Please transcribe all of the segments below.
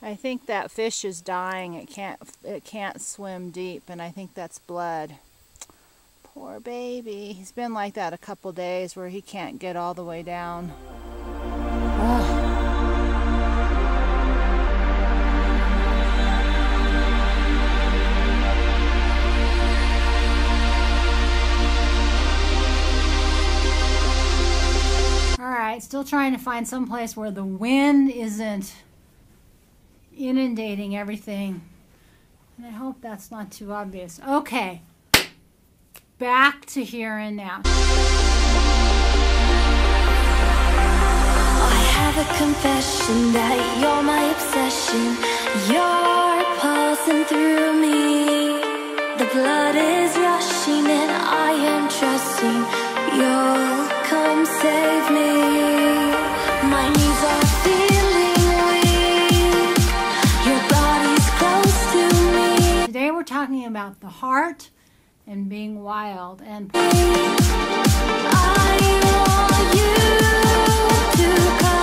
I think that fish is dying. It can't swim deep, and I think that's blood. Poor baby. He's been like that a couple days where he can't get all the way down. Ugh. Alright, still trying to find some place where the wind isn't inundating everything. And I hope that's not too obvious. Okay, back to here and now. I have a confession that you're my obsession. You're pulsing through me. The blood is rushing and I am trusting you'll come save me. My knees are feeling weak. Your body's close to me. Today we're talking about the heart and being wild. And I want you to come.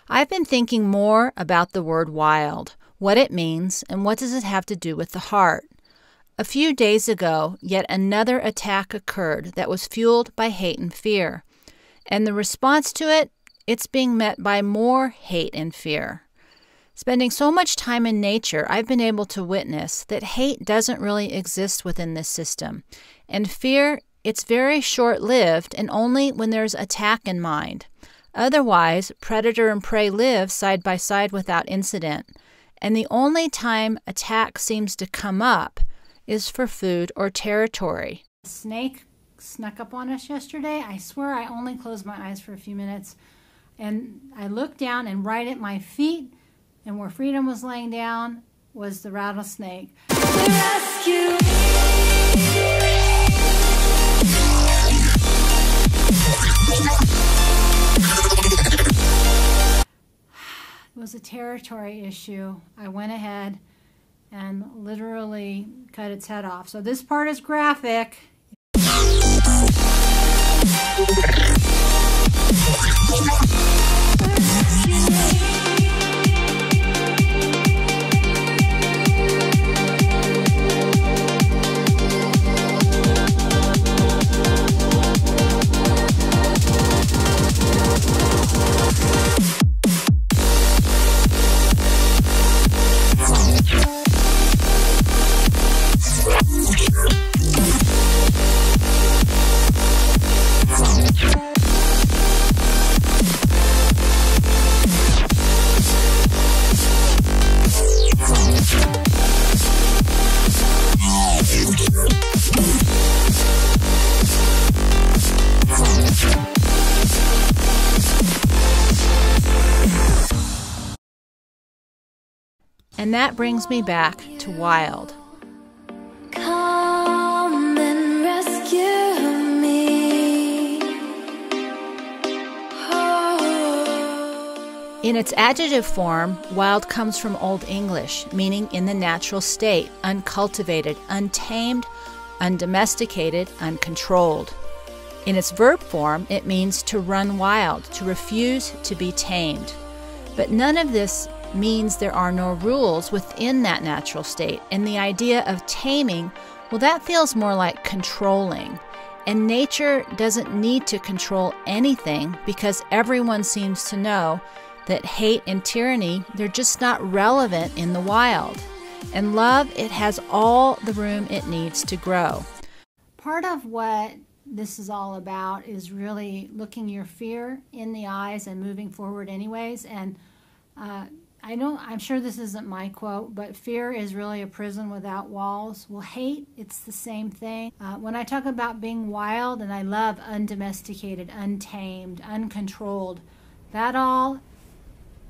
I've been thinking more about the word wild, what it means, and what does it have to do with the heart. A few days ago, yet another attack occurred that was fueled by hate and fear. And the response to it, it's being met by more hate and fear. Spending so much time in nature, I've been able to witness that hate doesn't really exist within this system. And fear, it's very short-lived and only when there's attack in mind. Otherwise, predator and prey live side by side without incident. And the only time attack seems to come up is for food or territory. A snake snuck up on us yesterday. I swear I only closed my eyes for a few minutes. And I looked down, and right at my feet, and where Freedom was laying down, was the rattlesnake. Rescue. It was a territory issue. I went ahead and literally cut its head off. So this part is graphic. And that brings me back to wild. Come and rescue me. Oh. In its adjective form, wild comes from Old English, meaning in the natural state, uncultivated, untamed, undomesticated, uncontrolled. In its verb form, it means to run wild, to refuse to be tamed. But none of this means there are no rules within that natural state. And the idea of taming, well, that feels more like controlling. And nature doesn't need to control anything because everyone seems to know that hate and tyranny, they're just not relevant in the wild. And love, it has all the room it needs to grow. Part of what this is all about is really looking your fear in the eyes and moving forward anyways. And I'm sure this isn't my quote, but fear is really a prison without walls. Well, hate, it's the same thing. When I talk about being wild, and I love undomesticated, untamed, uncontrolled, that all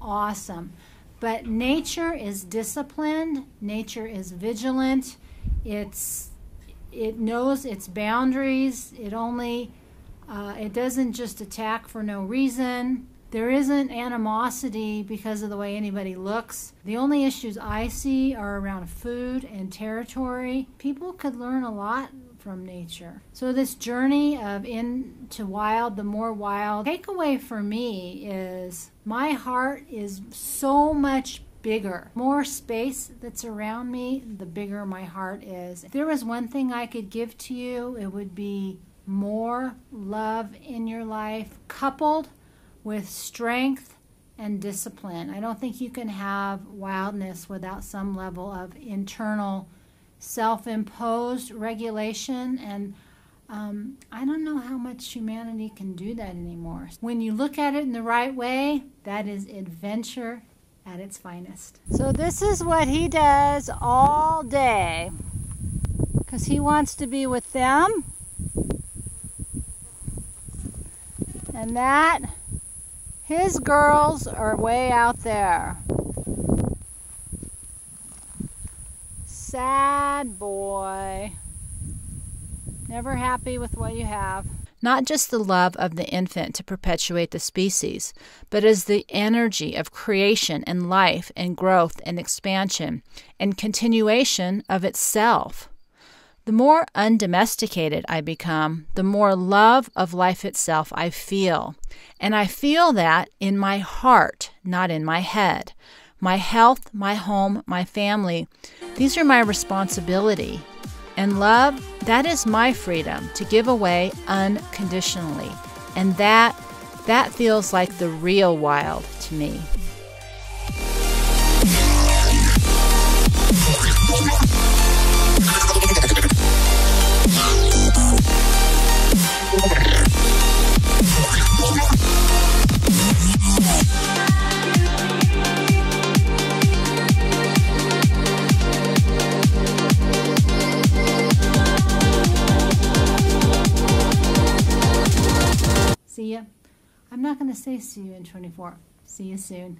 awesome. But nature is disciplined. Nature is vigilant. It knows its boundaries. It doesn't just attack for no reason. There isn't animosity because of the way anybody looks. The only issues I see are around food and territory. People could learn a lot from nature. So this journey of into wild, the more wild, takeaway for me is my heart is so much bigger. More space that's around me, the bigger my heart is. If there was one thing I could give to you, it would be more love in your life, coupled with strength and discipline. I don't think you can have wildness without some level of internal self-imposed regulation, and I don't know how much humanity can do that anymore. When you look at it in the right way, that is adventure at its finest. So this is what he does all day, because he wants to be with them, and that his girls are way out there. Sad boy. Never happy with what you have. Not just the love of the infant to perpetuate the species, but as the energy of creation and life and growth and expansion and continuation of itself. The more undomesticated I become, the more love of life itself I feel. And I feel that in my heart, not in my head. My health, my home, my family, these are my responsibility. And love, that is my freedom to give away unconditionally. And that feels like the real wild to me. See ya. I'm not going to say see you in 24. See you soon.